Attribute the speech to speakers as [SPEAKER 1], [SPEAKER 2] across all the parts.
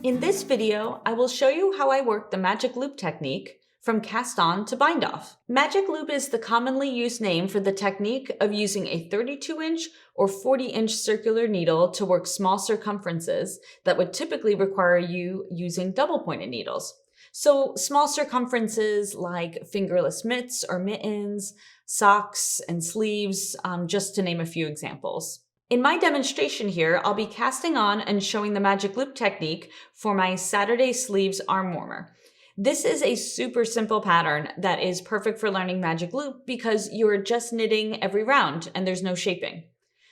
[SPEAKER 1] In this video, I will show you how I work the magic loop technique from cast on to bind off. Magic loop is the commonly used name for the technique of using a 32-inch or 40-inch circular needle to work small circumferences that would typically require you using double-pointed needles. So small circumferences like fingerless mitts or mittens, socks and sleeves, just to name a few examples. In my demonstration here, I'll be casting on and showing the magic loop technique for my Saturday sleeves arm warmer. This is a super simple pattern that is perfect for learning magic loop because you're just knitting every round and there's no shaping.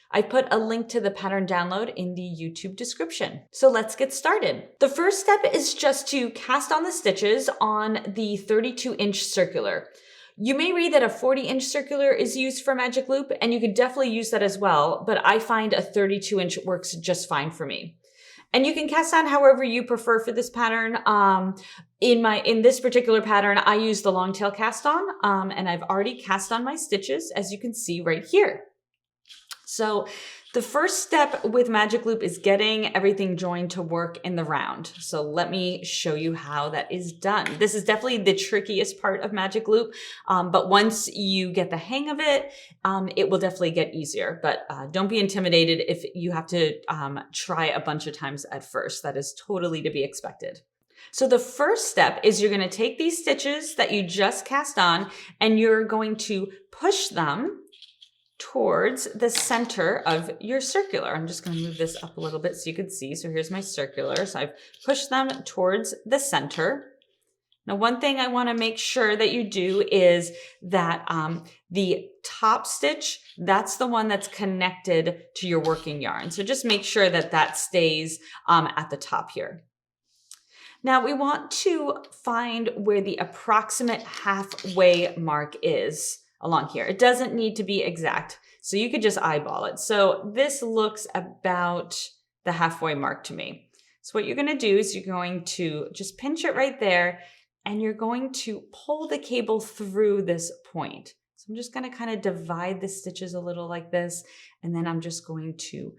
[SPEAKER 1] I put a link to the pattern download in the YouTube description. So let's get started. The first step is just to cast on the stitches on the 32-inch circular. You may read that a 40-inch circular is used for magic loop, and you could definitely use that as well, but I find a 32-inch works just fine for me. And you can cast on however you prefer for this pattern. In this particular pattern, I use the long tail cast on, and I've already cast on my stitches, as you can see right here. So the first step with magic loop is getting everything joined to work in the round. So let me show you how that is done. This is definitely the trickiest part of magic loop, but once you get the hang of it, it will definitely get easier. But don't be intimidated if you have to try a bunch of times at first. That is totally to be expected. So the first step is you're going to take these stitches that you just cast on and you're going to push them towards the center of your circular. I'm just going to move this up a little bit so you can see. So here's my circular. So I've pushed them towards the center. Now, one thing I want to make sure that you do is that the top stitch, that's the one that's connected to your working yarn. So just make sure that that stays at the top here. Now we want to find where the approximate halfway mark is along here. It doesn't need to be exact, so you could just eyeball it. So this looks about the halfway mark to me. So what you're going to do is you're going to just pinch it right there, and you're going to pull the cable through this point. So I'm just going to kind of divide the stitches a little like this, and then I'm just going to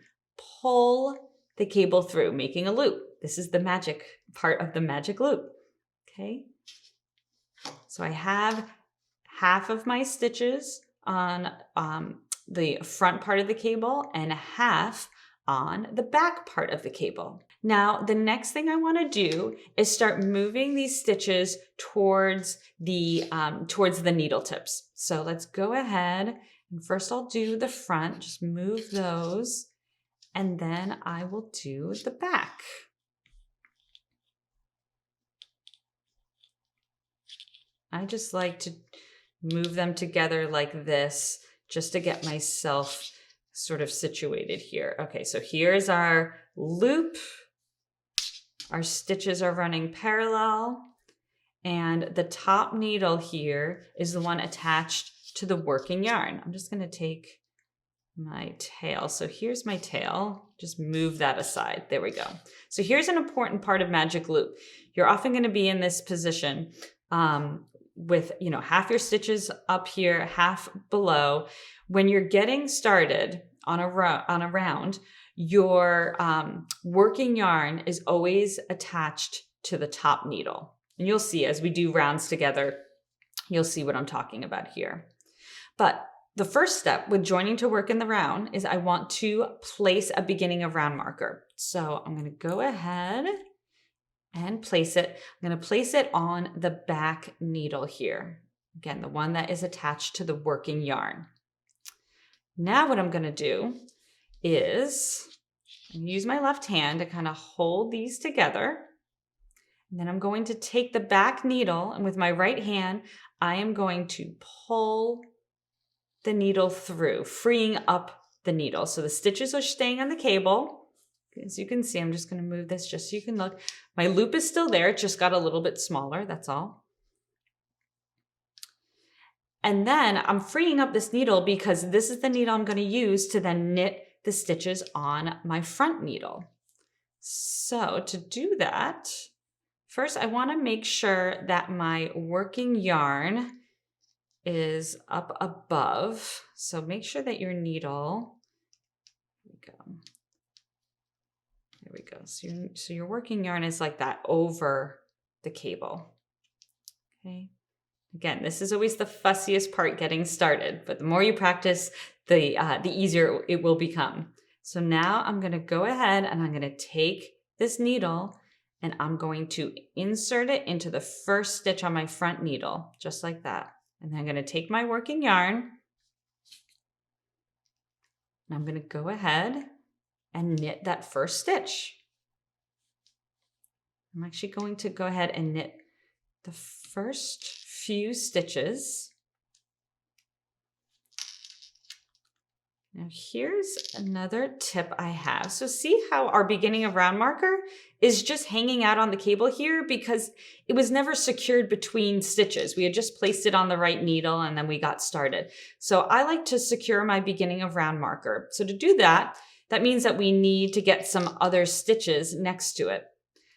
[SPEAKER 1] pull the cable through, making a loop. This is the magic part of the magic loop. Okay. So I have half of my stitches on the front part of the cable and half on the back part of the cable. Now, the next thing I want to do is start moving these stitches towards the needle tips. So let's go ahead and first I'll do the front, just move those, and then I will do the back. I just like to move them together like this just to get myself sort of situated here. Okay, so here's our loop. Our stitches are running parallel, and the top needle here is the one attached to the working yarn. I'm just going to take my tail. So here's my tail. Just move that aside. There we go. So here's an important part of magic loop. You're often going to be in this position with, half your stitches up here, half below. When you're getting started on a round, your working yarn is always attached to the top needle. And you'll see as we do rounds together, you'll see what I'm talking about here. But the first step with joining to work in the round is I want to place a beginning of round marker. So I'm going to go ahead and place it. I'm going to place it on the back needle here. Again, the one that is attached to the working yarn. Now what I'm going to do is use my left hand to kind of hold these together. And then I'm going to take the back needle, and with my right hand, I am going to pull the needle through, freeing up the needle. So the stitches are staying on the cable. As you can see, I'm just going to move this just so you can look. My loop is still there. It just got a little bit smaller. That's all. And then I'm freeing up this needle because this is the needle I'm going to use to then knit the stitches on my front needle. So to do that, first I want to make sure that my working yarn is up above. So make sure that your needle, there we go. There we go. So your working yarn is like that over the cable. Okay. Again, this is always the fussiest part getting started, but the more you practice, the easier it will become. So now I'm going to go ahead and I'm going to take this needle and I'm going to insert it into the first stitch on my front needle, just like that. And then I'm going to take my working yarn and I'm going to go ahead and knit that first stitch. I'm actually going to go ahead and knit the first few stitches. Now here's another tip I have. So see how our beginning of round marker is just hanging out on the cable here because it was never secured between stitches. We had just placed it on the right needle and then we got started. So I like to secure my beginning of round marker. So to do that, that means that we need to get some other stitches next to it.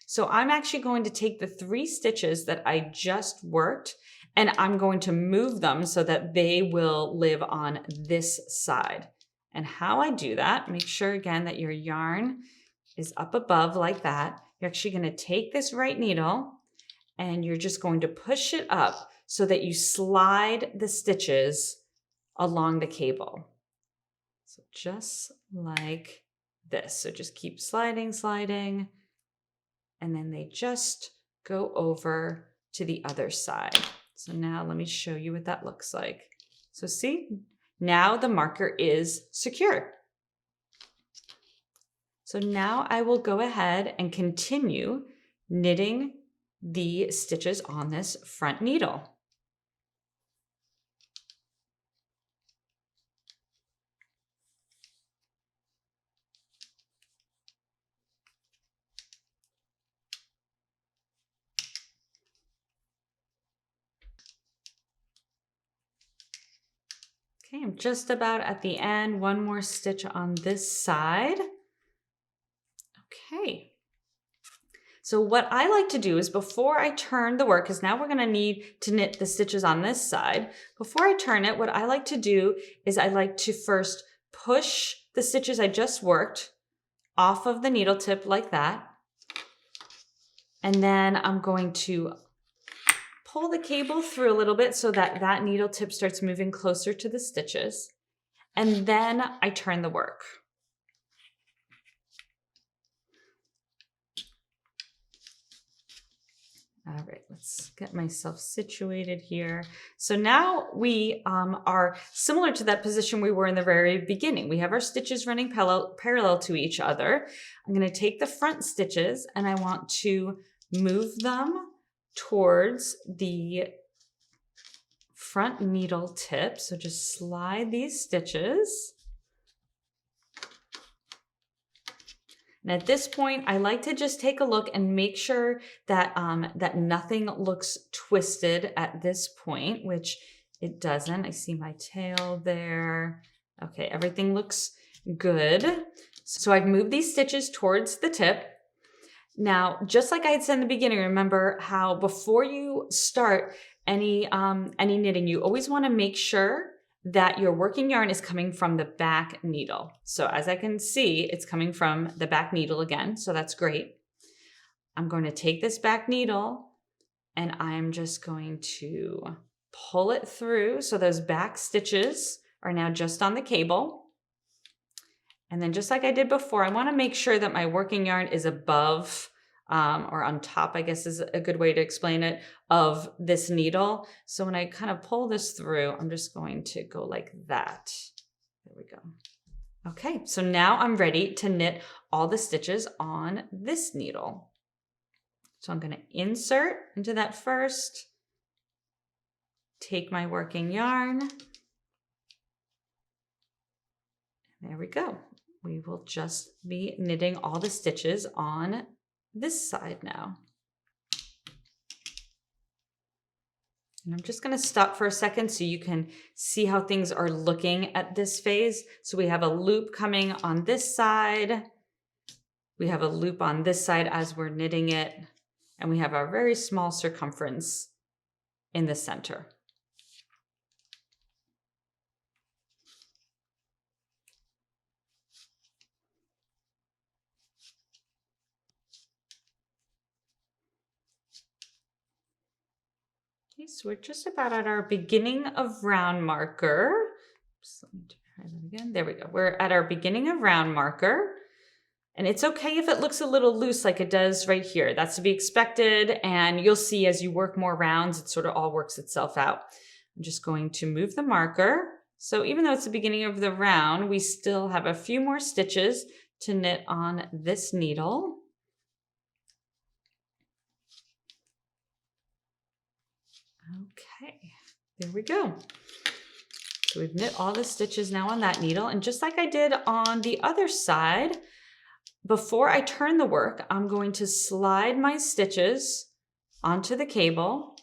[SPEAKER 1] So I'm actually going to take the 3 stitches that I just worked and I'm going to move them so that they will live on this side. And how I do that, make sure again that your yarn is up above like that. You're actually going to take this right needle and you're just going to push it up so that you slide the stitches along the cable. So just like this. So just keep sliding, sliding, and then they just go over to the other side. So now let me show you what that looks like. So see? Now the marker is secure. So now I will go ahead and continue knitting the stitches on this front needle. Okay, I'm just about at the end. One more stitch on this side. Okay. So what I like to do is before I turn the work, because now we're going to need to knit the stitches on this side. Before I turn it, what I like to do is I like to first push the stitches I just worked off of the needle tip like that. And then I'm going to pull the cable through a little bit so that that needle tip starts moving closer to the stitches. And then I turn the work. All right, let's get myself situated here. So now we are similar to that position we were in the very beginning. We have our stitches running parallel to each other. I'm going to take the front stitches and I want to move them towards the front needle tip. So just slide these stitches. And at this point, I like to just take a look and make sure that, that nothing looks twisted at this point, which it doesn't. I see my tail there. Okay, everything looks good. So I've moved these stitches towards the tip. Now, just like I had said in the beginning, remember how before you start any knitting, you always want to make sure that your working yarn is coming from the back needle. So as I can see, it's coming from the back needle again, so that's great. I'm going to take this back needle and I'm just going to pull it through. So those back stitches are now just on the cable. And then just like I did before, I want to make sure that my working yarn is above or on top, I guess is a good way to explain it, of this needle. So when I kind of pull this through, I'm just going to go like that. There we go. Okay, so now I'm ready to knit all the stitches on this needle. So I'm going to insert into that first, take my working yarn. There we go. We will just be knitting all the stitches on this side now. And I'm just going to stop for a second so you can see how things are looking at this phase. So we have a loop coming on this side. We have a loop on this side as we're knitting it. And we have a very small circumference in the center. Okay, so we're just about at our beginning of round marker. So let me try that again. There we go. We're at our beginning of round marker. And it's okay if it looks a little loose like it does right here. That's to be expected. And you'll see as you work more rounds, it sort of all works itself out. I'm just going to move the marker. So even though it's the beginning of the round, we still have a few more stitches to knit on this needle. Okay, there we go. So we've knit all the stitches now on that needle. And just like I did on the other side, before I turn the work, I'm going to slide my stitches onto the cable.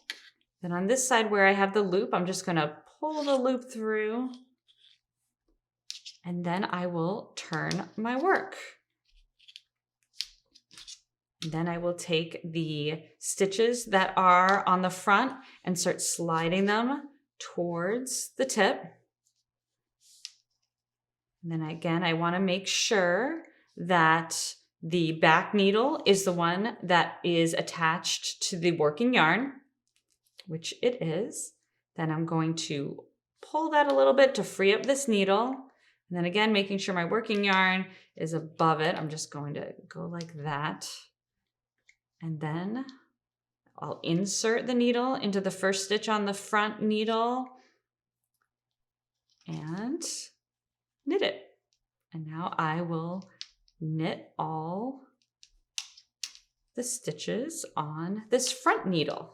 [SPEAKER 1] Then on this side where I have the loop, I'm just going to pull the loop through. And then I will turn my work. Then I will take the stitches that are on the front and start sliding them towards the tip. And then again, I want to make sure that the back needle is the one that is attached to the working yarn, which it is. Then I'm going to pull that a little bit to free up this needle. And then again, making sure my working yarn is above it. I'm just going to go like that. And then I'll insert the needle into the first stitch on the front needle and knit it. And now I will knit all the stitches on this front needle.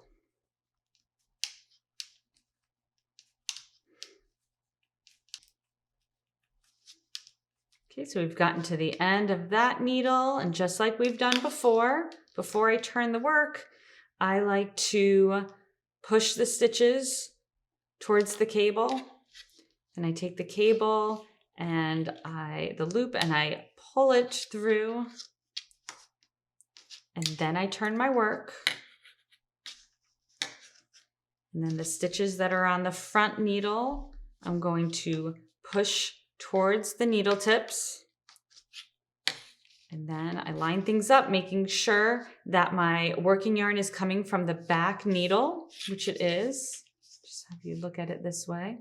[SPEAKER 1] Okay, so we've gotten to the end of that needle, and just like we've done before I turn the work, I like to push the stitches towards the cable. And I take the cable and the loop and I pull it through. And then I turn my work. And then the stitches that are on the front needle, I'm going to push towards the needle tips. And then I line things up, making sure that my working yarn is coming from the back needle, which it is. Just have you look at it this way.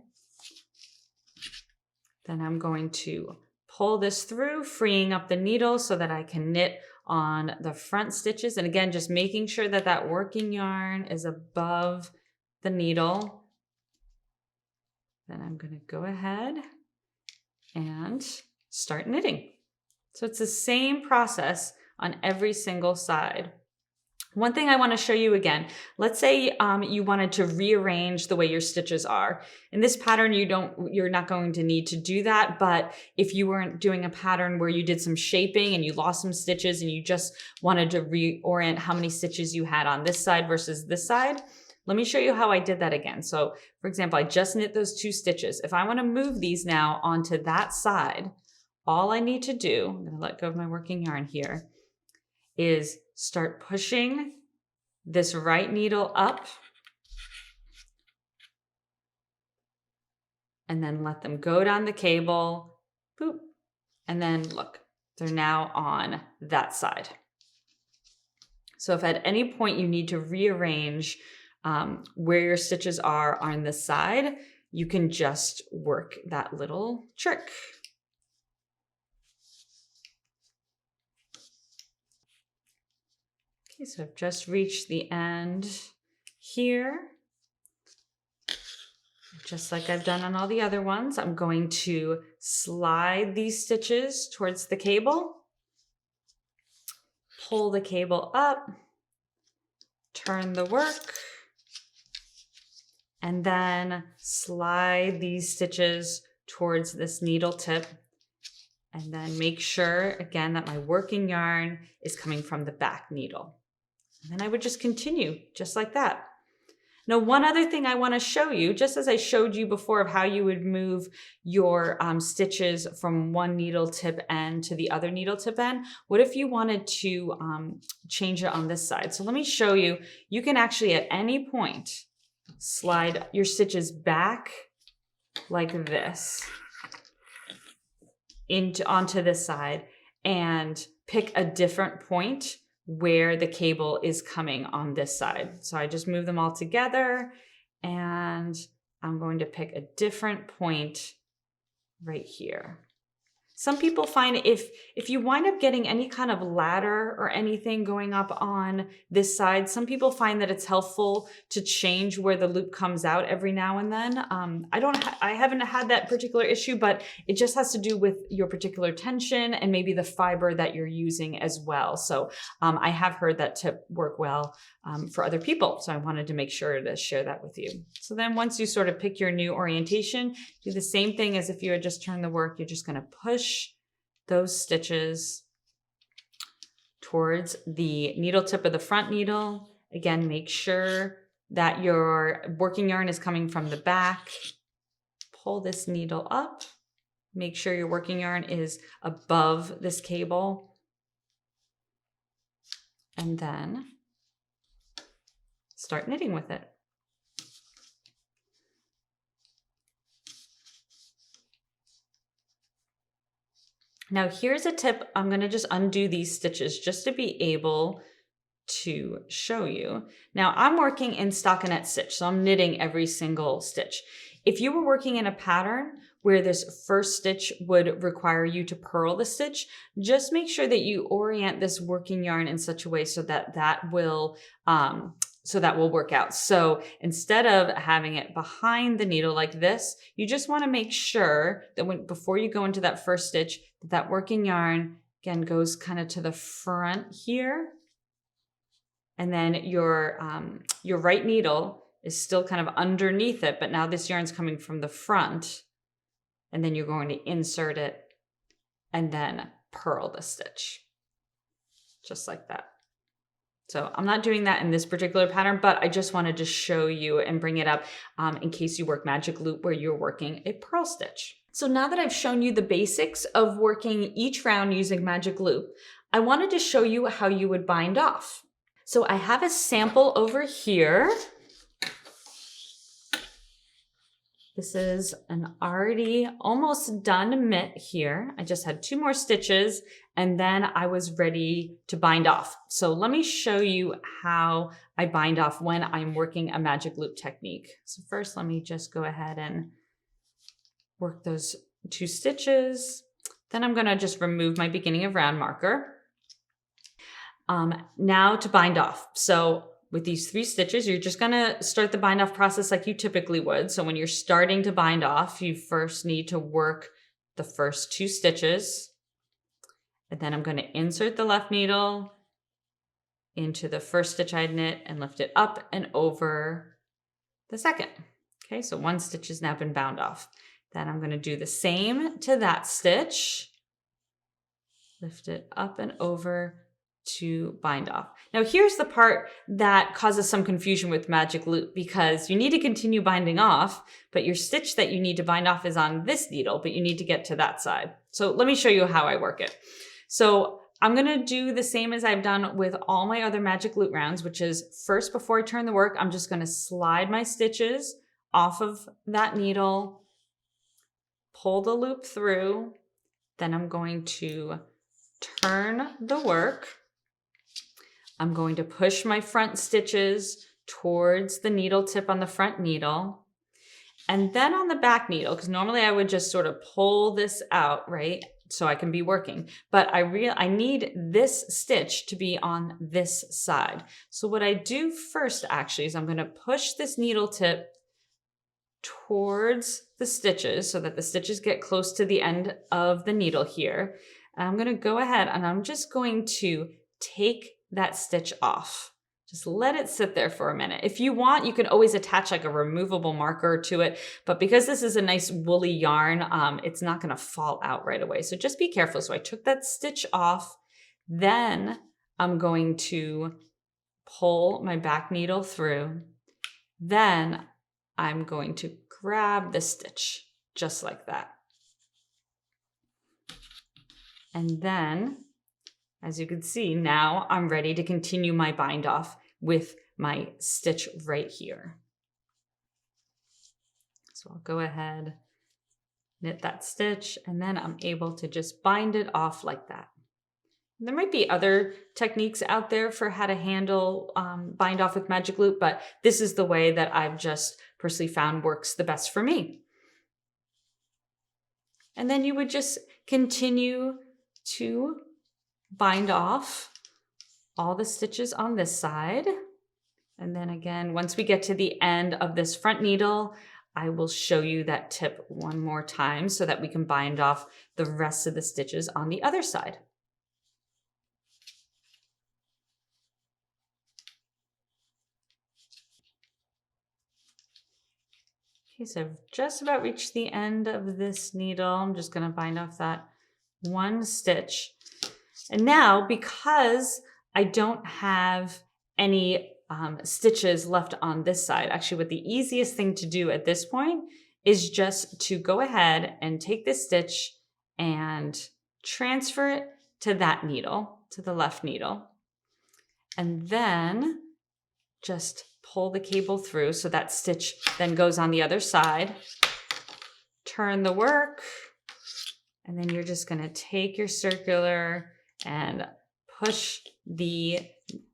[SPEAKER 1] Then I'm going to pull this through, freeing up the needle so that I can knit on the front stitches. And again, just making sure that that working yarn is above the needle. Then I'm going to go ahead and start knitting. So it's the same process on every single side. One thing I want to show you again, let's say you wanted to rearrange the way your stitches are. In this pattern, you're not going to need to do that, but if you weren't doing a pattern where you did some shaping and you lost some stitches and you just wanted to reorient how many stitches you had on this side versus this side, let me show you how I did that again. So for example, I just knit those 2 stitches. If I want to move these now onto that side, all I need to do, I'm going to let go of my working yarn here, is start pushing this right needle up and then let them go down the cable, boop, and then look, they're now on that side. So if at any point you need to rearrange where your stitches are on this side, you can just work that little trick. Okay, so I've just reached the end here. Just like I've done on all the other ones, I'm going to slide these stitches towards the cable, pull the cable up, turn the work, and then slide these stitches towards this needle tip. And then make sure, again, that my working yarn is coming from the back needle. And then I would just continue just like that. Now, one other thing I want to show you, just as I showed you before of how you would move your stitches from one needle tip end to the other needle tip end, what if you wanted to change it on this side? So let me show you. You can actually at any point slide your stitches back like this onto this side and pick a different point where the cable is coming on this side. So I just move them all together and I'm going to pick a different point right here. Some people find if you wind up getting any kind of ladder or anything going up on this side, some people find that it's helpful to change where the loop comes out every now and then. I haven't had that particular issue, but it just has to do with your particular tension and maybe the fiber that you're using as well. So I have heard that tip work well for other people. So I wanted to make sure to share that with you. So then once you sort of pick your new orientation, do the same thing as if you had just turned the work. You're just going to push those stitches towards the needle tip of the front needle. Again, make sure that your working yarn is coming from the back. Pull this needle up. Make sure your working yarn is above this cable. And then start knitting with it. Now here's a tip. I'm going to just undo these stitches just to be able to show you. Now I'm working in stockinette stitch, so I'm knitting every single stitch. If you were working in a pattern where this first stitch would require you to purl the stitch, just make sure that you orient this working yarn in such a way so that that will work out. So instead of having it behind the needle like this, you just want to make sure that before you go into that first stitch, that working yarn again goes kind of to the front here. And then your right needle is still kind of underneath it, but now this yarn's coming from the front. And then you're going to insert it and then purl the stitch, just like that. So I'm not doing that in this particular pattern, but I just wanted to show you and bring it up in case you work magic loop where you're working a purl stitch. So now that I've shown you the basics of working each round using magic loop, I wanted to show you how you would bind off. So I have a sample over here. This is an already almost done mitt here. I just had 2 more stitches and then I was ready to bind off. So let me show you how I bind off when I'm working a magic loop technique. So first, let me just go ahead and work those 2 stitches. Then I'm gonna just remove my beginning of round marker. Now to bind off. So with these 3 stitches, you're just gonna start the bind off process like you typically would. So when you're starting to bind off, you first need to work the first 2 stitches. And then I'm gonna insert the left needle into the first stitch I'd knit and lift it up and over the second. Okay, so 1 stitch has now been bound off. Then I'm gonna do the same to that stitch. Lift it up and over to bind off. Now here's the part that causes some confusion with magic loop because you need to continue binding off, but your stitch that you need to bind off is on this needle, but you need to get to that side. So let me show you how I work it. So I'm gonna do the same as I've done with all my other magic loop rounds, which is first before I turn the work, I'm just gonna slide my stitches off of that needle, pull the loop through, then I'm going to turn the work. I'm going to push my front stitches towards the needle tip on the front needle. And then on the back needle, because normally I would just sort of pull this out, right? So I can be working, but I need this stitch to be on this side. So what I do first actually is I'm going to push this needle tip towards the stitches so that the stitches get close to the end of the needle here. And I'm going to go ahead and I'm just going to take that stitch off. Just let it sit there for a minute. If you want, you can always attach like a removable marker to it, but because this is a nice woolly yarn, it's not gonna fall out right away. So just be careful. So I took that stitch off, then I'm going to pull my back needle through. Then I'm going to grab the stitch just like that. And then, as you can see, now I'm ready to continue my bind off with my stitch right here. So I'll go ahead, knit that stitch, and then I'm able to just bind it off like that. There might be other techniques out there for how to handle bind off with magic loop, but this is the way that I've just personally found works the best for me. And then you would just continue to bind off all the stitches on this side. And then again, once we get to the end of this front needle, I will show you that tip one more time so that we can bind off the rest of the stitches on the other side. Okay, so I've just about reached the end of this needle. I'm just going to bind off that one stitch. And now, because I don't have any stitches left on this side, actually what the easiest thing to do at this point is just to go ahead and take this stitch and transfer it to that needle, to the left needle. And then just pull the cable through so that stitch then goes on the other side. Turn the work, and then you're just going to take your circular and push the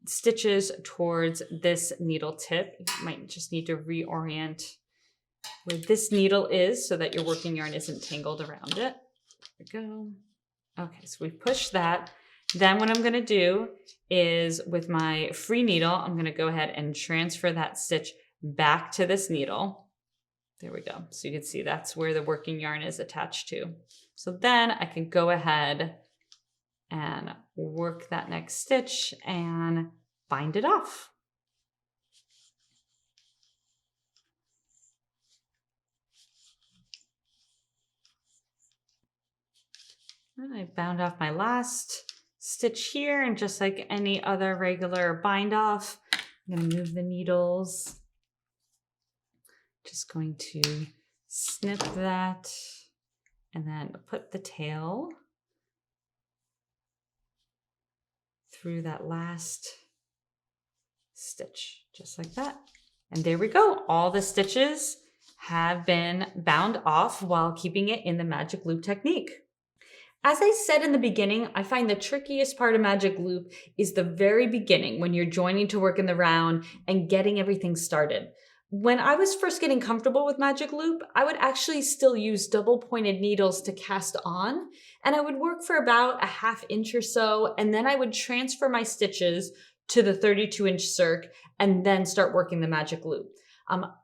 [SPEAKER 1] stitches towards this needle tip. You might just need to reorient where this needle is so that your working yarn isn't tangled around it. There we go. Okay, so we push that. Then what I'm going to do is with my free needle, I'm going to go ahead and transfer that stitch back to this needle. There we go. So you can see that's where the working yarn is attached to. So then I can go ahead and work that next stitch and bind it off. And I bound off my last stitch here, and just like any other regular bind off, I'm going to move the needles. Just going to snip that and then put the tail through that last stitch, just like that. And there we go. All the stitches have been bound off while keeping it in the magic loop technique. As I said in the beginning, I find the trickiest part of magic loop is the very beginning when you're joining to work in the round and getting everything started. When I was first getting comfortable with magic loop, I would actually still use double pointed needles to cast on, and I would work for about a ½ inch or so, and then I would transfer my stitches to the 32-inch circ and then start working the magic loop.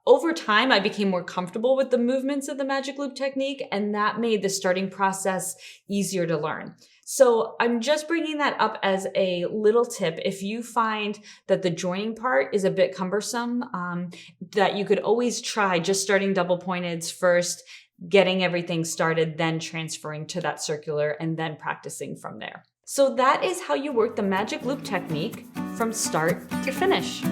[SPEAKER 1] Over time, I became more comfortable with the movements of the magic loop technique, and that made the starting process easier to learn. So I'm just bringing that up as a little tip. If you find that the joining part is a bit cumbersome, that you could always try just starting double pointeds first, getting everything started, then transferring to that circular, and then practicing from there. So that is how you work the magic loop technique from start to finish.